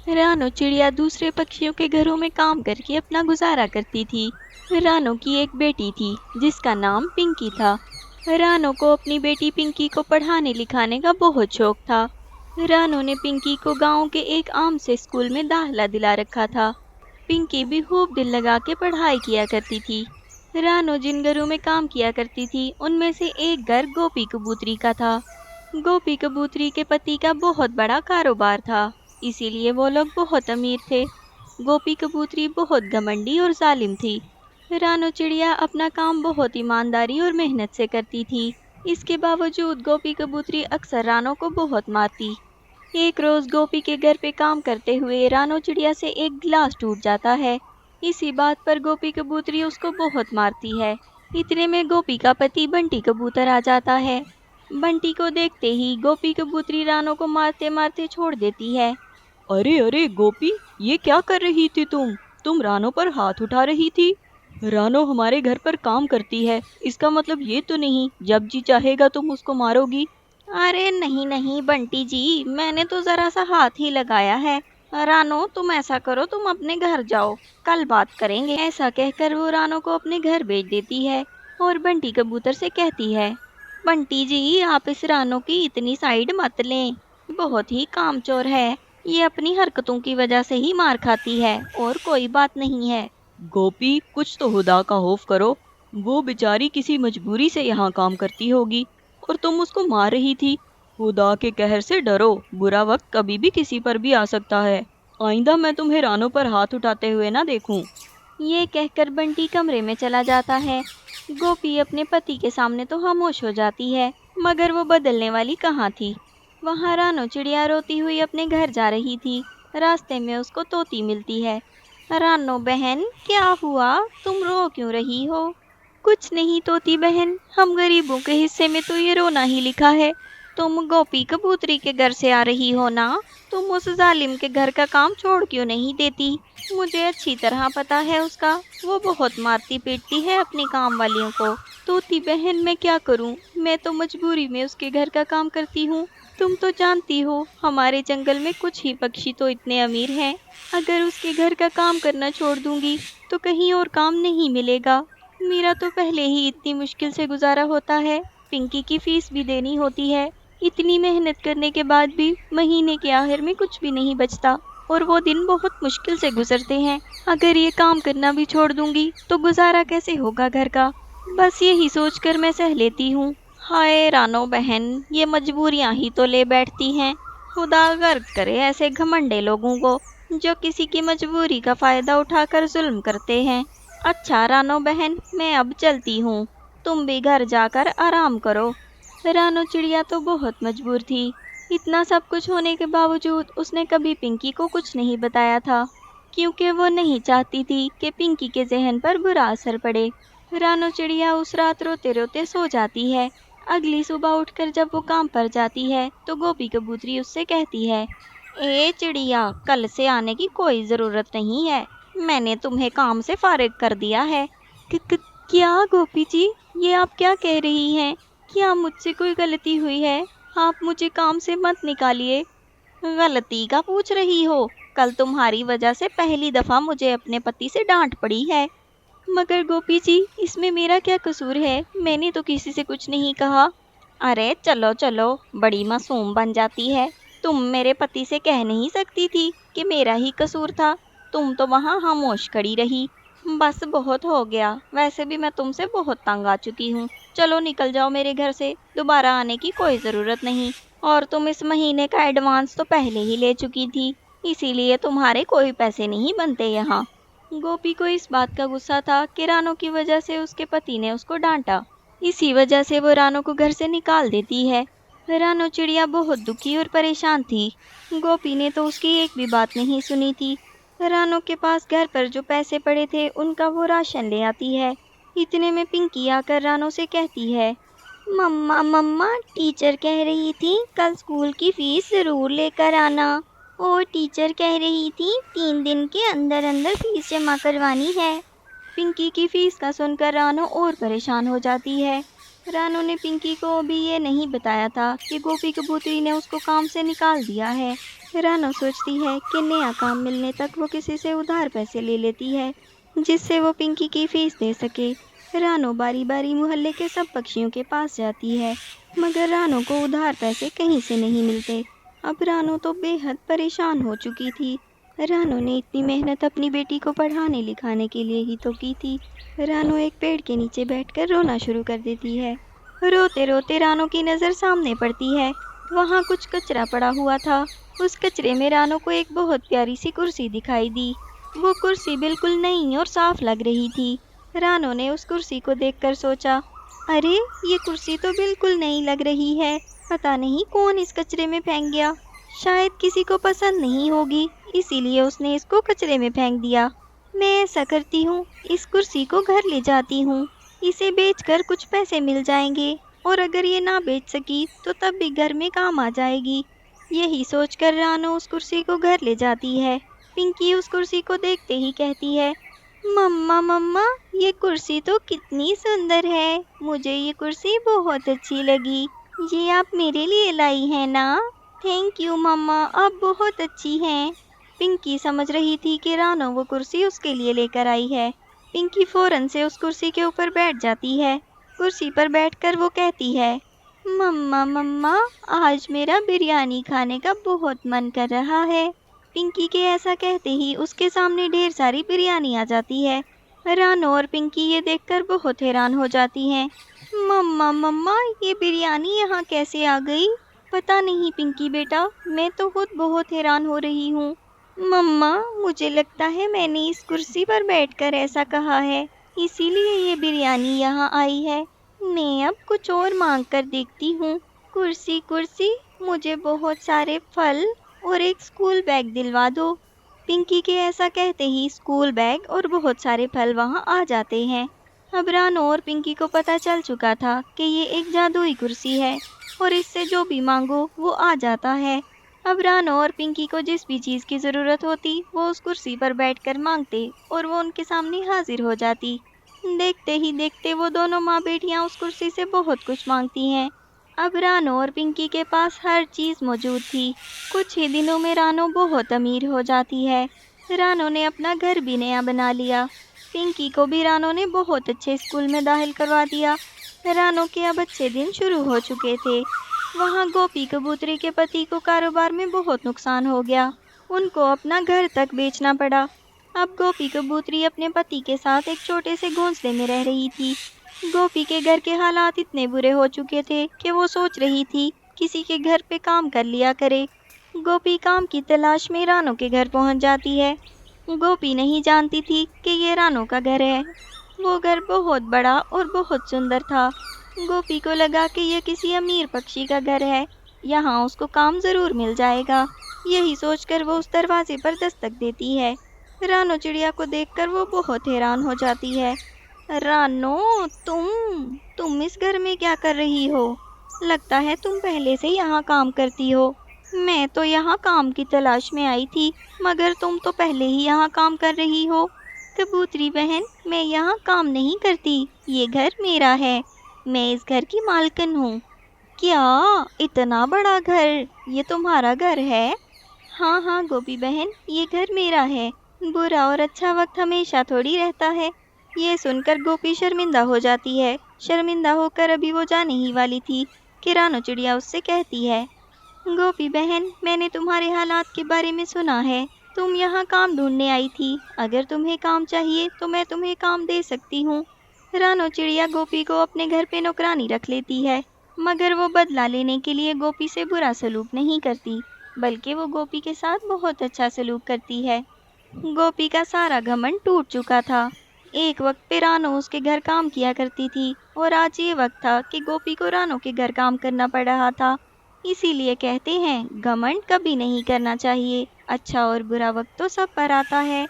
رانو چڑیا دوسرے پکشیوں کے گھروں میں کام کر کے اپنا گزارا کرتی تھی۔ رانو کی ایک بیٹی تھی جس کا نام پنکی تھا۔ رانو کو اپنی بیٹی پنکی کو پڑھانے لکھانے کا بہت شوق تھا۔ رانو نے پنکی کو گاؤں کے ایک عام سے اسکول میں داخلہ دلا رکھا تھا۔ پنکی بھی خوب دل لگا کے پڑھائی کیا کرتی تھی۔ رانو جن گھروں میں کام کیا کرتی تھی ان میں سے ایک گھر گوپی کبوتری کا تھا۔ گوپی کبوتری کے پتی کا بہت بڑا کاروبار تھا، اسی لیے وہ لوگ بہت امیر تھے۔ گوپی کبوتری بہت گھمنڈی اور ظالم تھی۔ رانو چڑیا اپنا کام بہت ایمانداری اور محنت سے کرتی تھی۔ اس کے باوجود گوپی کبوتری اکثر رانو کو بہت مارتی۔ ایک روز گوپی کے گھر پہ کام کرتے ہوئے رانو چڑیا سے ایک گلاس ٹوٹ جاتا ہے۔ اسی بات پر گوپی کبوتری اس کو بہت مارتی ہے۔ اتنے میں گوپی کا پتی بنٹی کبوتر آ جاتا ہے۔ بنٹی کو دیکھتے ہی گوپی کبوتری رانو کو مارتے مارتے چھوڑ دیتی ہے۔ ارے ارے گوپی، یہ کیا کر رہی تھی تم رانو پر ہاتھ اٹھا رہی تھی۔ رانو ہمارے گھر پر کام کرتی ہے، اس کا مطلب یہ تو نہیں جب جی چاہے گا تم اس کو مارو گی۔ ارے نہیں نہیں بنٹی جی، میں نے تو ذرا سا ہاتھ ہی لگایا ہے۔ رانو تم ایسا کرو، تم اپنے گھر جاؤ، کل بات کریں گے۔ ایسا کہہ کر وہ رانو کو اپنے گھر بھیج دیتی ہے اور بنٹی کبوتر سے کہتی ہے، بنٹی جی آپ اس رانو کی اتنی سائیڈ مت لیں، بہت ہی کام چور ہے، یہ اپنی حرکتوں کی وجہ سے ہی مار کھاتی ہے اور کوئی بات نہیں ہے۔ گوپی کچھ تو خدا کا خوف کرو، وہ بیچاری کسی مجبوری سے یہاں کام کرتی ہوگی اور تم اس کو مار رہی تھی۔ خدا کے قہر سے ڈرو، برا وقت کبھی بھی کسی پر بھی آ سکتا ہے۔ آئندہ میں تمہیں رانو پر ہاتھ اٹھاتے ہوئے نہ دیکھوں۔ یہ کہہ کر بنٹی کمرے میں چلا جاتا ہے۔ گوپی اپنے پتی کے سامنے تو خاموش ہو جاتی ہے، مگر وہ بدلنے والی کہاں تھی۔ وہاں رانو چڑیا روتی ہوئی اپنے گھر جا رہی تھی۔ راستے میں اس کو طوطی ملتی ہے۔ رانو بہن کیا ہوا، تم رو کیوں رہی ہو؟ کچھ نہیں طوطی بہن، ہم غریبوں کے حصے میں تو یہ رونا ہی لکھا ہے۔ تم گوپی کبوتری کے گھر سے آ رہی ہو نا، تم اس ظالم کے گھر کا کام چھوڑ کیوں نہیں دیتی؟ مجھے اچھی طرح پتا ہے اس کا، وہ بہت مارتی پیٹتی ہے اپنی کام والیوں کو۔ طوطی بہن میں کیا کروں، میں تو مجبوری میں اس کے گھر کا کام کرتی ہوں۔ تم تو جانتی ہو ہمارے جنگل میں کچھ ہی پکشی تو اتنے امیر ہیں، اگر اس کے گھر کا کام کرنا چھوڑ دوں گی تو کہیں اور کام نہیں ملے گا۔ میرا تو پہلے ہی اتنی مشکل سے گزارا ہوتا ہے، پنکی کی فیس بھی دینی ہوتی ہے، اتنی محنت کرنے کے بعد بھی مہینے کے آخر میں کچھ بھی نہیں بچتا اور وہ دن بہت مشکل سے گزرتے ہیں۔ اگر یہ کام کرنا بھی چھوڑ دوں گی تو گزارا کیسے ہوگا گھر کا؟ بس یہی سوچ کر میں سہ لیتی ہوں۔ ہائے رانو بہن، یہ مجبوریاں ہی تو لے بیٹھتی ہیں، خدا غرق کرے ایسے گھمنڈے لوگوں کو جو کسی کی مجبوری کا فائدہ اٹھا کر ظلم کرتے ہیں۔ اچھا رانو بہن میں اب چلتی ہوں، تم بھی گھر جا کر آرام کرو۔ رانو چڑیا تو بہت مجبور تھی، اتنا سب کچھ ہونے کے باوجود اس نے کبھی پنکی کو کچھ نہیں بتایا تھا، کیونکہ وہ نہیں چاہتی تھی کہ پنکی کے ذہن پر برا اثر پڑے۔ رانو چڑیا اس رات روتے روتے سو جاتی ہے۔ اگلی صبح اٹھ کر جب وہ کام پر جاتی ہے تو گوپی کبوتری اس سے کہتی ہے، اے چڑیا کل سے آنے کی کوئی ضرورت نہیں ہے، میں نے تمہیں کام سے فارغ کر دیا ہے۔ کیا گوپی جی، یہ آپ کیا کہہ رہی ہیں؟ کیا مجھ سے کوئی غلطی ہوئی ہے؟ آپ مجھے کام سے مت نکالیے۔ غلطی کا پوچھ رہی ہو؟ کل تمہاری وجہ سے پہلی دفعہ مجھے اپنے پتی سے ڈانٹ پڑی ہے۔ مگر گوپی جی اس میں میرا کیا قصور ہے، میں نے تو کسی سے کچھ نہیں کہا۔ ارے چلو چلو، بڑی معصوم بن جاتی ہے، تم میرے پتی سے کہہ نہیں سکتی تھی کہ میرا ہی قصور تھا؟ تم تو وہاں خاموش کھڑی رہی۔ بس بہت ہو گیا، ویسے بھی میں تم سے بہت تنگ آ چکی ہوں، چلو نکل جاؤ میرے گھر سے، دوبارہ آنے کی کوئی ضرورت نہیں، اور تم اس مہینے کا ایڈوانس تو پہلے ہی لے چکی تھی، اسی لیے تمہارے کوئی پیسے نہیں بنتے یہاں۔ گوپی کو اس بات کا غصہ تھا کہ رانو کی وجہ سے اس کے پتی نے اس کو ڈانٹا، اسی وجہ سے وہ رانو کو گھر سے نکال دیتی ہے۔ رانو چڑیا بہت دکھی اور پریشان تھی، گوپی نے تو اس کی ایک بھی بات نہیں سنی تھی۔ رانو کے پاس گھر پر جو پیسے پڑے تھے ان کا وہ راشن لے آتی ہے۔ اتنے میں پنکی آ کر رانو سے کہتی ہے، مما ٹیچر کہہ رہی تھی کل اسکول کی فیس ضرور لے کر آنا، اور ٹیچر کہہ رہی تھی 3 دن کے اندر اندر فیس جمع کروانی ہے۔ پنکی کی فیس کا سن کر رانو اور پریشان ہو جاتی ہے۔ رانو نے پنکی کو بھی یہ نہیں بتایا تھا کہ گوپی کبوتری نے اس کو کام سے نکال دیا ہے۔ رانو سوچتی ہے کہ نیا کام ملنے تک وہ کسی سے ادھار پیسے لے لیتی ہے جس سے وہ پنکی کی فیس دے سکے۔ رانو باری باری محلے کے سب پکشیوں کے پاس جاتی ہے مگر رانو کو ادھار پیسے کہیں سے نہیں ملتے۔ اب رانو تو بے حد پریشان ہو چکی تھی۔ رانو نے اتنی محنت اپنی بیٹی کو پڑھانے لکھانے کے لیے ہی تو کی تھی۔ رانو ایک پیڑ کے نیچے بیٹھ کر رونا شروع کر دیتی ہے۔ روتے روتے رانو کی نظر سامنے پڑتی ہے، وہاں کچھ کچرا پڑا ہوا تھا۔ اس کچرے میں رانو کو ایک بہت پیاری سی کرسی دکھائی دی۔ وہ کرسی بالکل نئی اور صاف لگ رہی تھی۔ رانو نے اس کرسی کو دیکھ کر سوچا، ارے یہ کرسی تو بالکل نئی لگ رہی ہے، پتہ نہیں کون اس کچرے میں پھینک گیا، شاید کسی کو پسند نہیں ہوگی اسی لیے اس نے اس کو کچرے میں پھینک دیا۔ میں ایسا کرتی ہوں، اس کرسی کو گھر لے جاتی ہوں، اسے بیچ کر کچھ پیسے مل جائیں گے، اور اگر یہ نہ بیچ سکی تو تب بھی گھر میں کام آ جائے گی۔ یہی سوچ کر رانو اس کرسی کو گھر لے جاتی ہے۔ پنکی اس کرسی کو دیکھتے ہی کہتی ہے، مما مما یہ کرسی تو کتنی سندر ہے، مجھے یہ کرسی بہت اچھی لگی، یہ آپ میرے لیے لائی ہے نا؟ تھینک یو مما، آپ بہت اچھی ہیں۔ پنکی سمجھ رہی تھی کہ رانو وہ کرسی اس کے لیے لے کر آئی ہے۔ پنکی فوراً سے اس کرسی کے اوپر بیٹھ جاتی ہے۔ کرسی پر بیٹھ کر وہ کہتی ہے، مما مما آج میرا بریانی کھانے کا بہت من کر رہا ہے۔ پنکی کے ایسا کہتے ہی اس کے سامنے ڈھیر ساری بریانی آ جاتی ہے۔ رانو اور پنکی یہ دیکھ کر بہت حیران ہو جاتی ہیں۔ مما مما یہ بریانی یہاں کیسے آ گئی؟ پتہ نہیں پنکی بیٹا، میں تو خود بہت حیران ہو رہی ہوں۔ مما مجھے لگتا ہے میں نے اس کرسی پر بیٹھ کر ایسا کہا ہے، اسی لیے یہ بریانی یہاں آئی ہے۔ میں اب کچھ اور مانگ کر دیکھتی ہوں۔ کرسی کرسی مجھے بہت سارے پھل اور ایک اسکول بیگ دلوا دو۔ پنکی کے ایسا کہتے ہی اسکول بیگ اور بہت سارے پھل وہاں آ جاتے ہیں۔ اب رانو اور پنکی کو پتہ چل چکا تھا کہ یہ ایک جادوئی کرسی ہے اور اس سے جو بھی مانگو وہ آ جاتا ہے۔ اب رانو اور پنکی کو جس بھی چیز کی ضرورت ہوتی وہ اس کرسی پر بیٹھ کر مانگتے اور وہ ان کے سامنے حاضر ہو جاتی۔ دیکھتے ہی دیکھتے وہ دونوں ماں بیٹیاں اس کرسی سے بہت کچھ مانگتی ہیں۔ اب رانو اور پنکی کے پاس ہر چیز موجود تھی۔ کچھ ہی دنوں میں رانو بہت امیر ہو جاتی ہے۔ رانو نے اپنا گھر بھی نیا بنا لیا۔ پنکی کو بھی رانو نے بہت اچھے اسکول میں داخل کروا دیا۔ رانو کے اب اچھے دن شروع ہو چکے تھے۔ وہاں گوپی کبوتری کے پتی کو کاروبار میں بہت نقصان ہو گیا، ان کو اپنا گھر تک بیچنا پڑا۔ اب گوپی کبوتری اپنے پتی کے ساتھ ایک چھوٹے سے گھونسلے میں رہ رہی تھی۔ گوپی کے گھر کے حالات اتنے برے ہو چکے تھے کہ وہ سوچ رہی تھی کسی کے گھر پہ کام کر لیا کرے۔ گوپی کام کی تلاش میں رانو کے گھر پہنچ جاتی ہے۔ گوپی نہیں جانتی تھی کہ یہ رانو کا گھر ہے۔ وہ گھر بہت بڑا اور بہت سندر تھا۔ گوپی کو لگا کہ یہ کسی امیر پکشی کا گھر ہے، یہاں اس کو کام ضرور مل جائے گا۔ یہی سوچ کر وہ اس دروازے پر دستک دیتی ہے۔ رانو چڑیا کو دیکھ کر وہ بہت حیران ہو جاتی ہے۔ رانو تم اس گھر میں کیا کر رہی ہو؟ لگتا ہے تم پہلے سے یہاں کام کرتی ہو۔ میں تو یہاں کام کی تلاش میں آئی تھی مگر تم تو پہلے ہی یہاں کام کر رہی ہو۔ کبوتری بہن میں یہاں کام نہیں کرتی، یہ گھر میرا ہے، میں اس گھر کی مالکن ہوں۔ کیا اتنا بڑا گھر یہ تمہارا گھر ہے؟ ہاں ہاں گوپی بہن یہ گھر میرا ہے، برا اور اچھا وقت ہمیشہ تھوڑی رہتا ہے۔ یہ سن کر گوپی شرمندہ ہو جاتی ہے۔ شرمندہ ہو کر ابھی وہ جانے ہی والی تھی کہ رانو چڑیا اس سے کہتی ہے، گوپی بہن میں نے تمہارے حالات کے بارے میں سنا ہے، تم یہاں کام ڈھونڈنے آئی تھی، اگر تمہیں کام چاہیے تو میں تمہیں کام دے سکتی ہوں۔ رانو چڑیا گوپی کو اپنے گھر پہ نوکرانی رکھ لیتی ہے مگر وہ بدلہ لینے کے لیے گوپی سے برا سلوک نہیں کرتی بلکہ وہ گوپی کے ساتھ بہت اچھا سلوک کرتی ہے۔ گوپی کا سارا گھمنڈ ٹوٹ چکا تھا۔ ایک وقت پہ رانو اس کے گھر کام کیا کرتی تھی اور آج یہ وقت تھا کہ گوپی کو رانو کے گھر کام کرنا پڑ رہا تھا۔ اسی لیے کہتے ہیں گھمنڈ کبھی نہیں کرنا چاہیے، اچھا اور برا وقت تو سب پر آتا ہے۔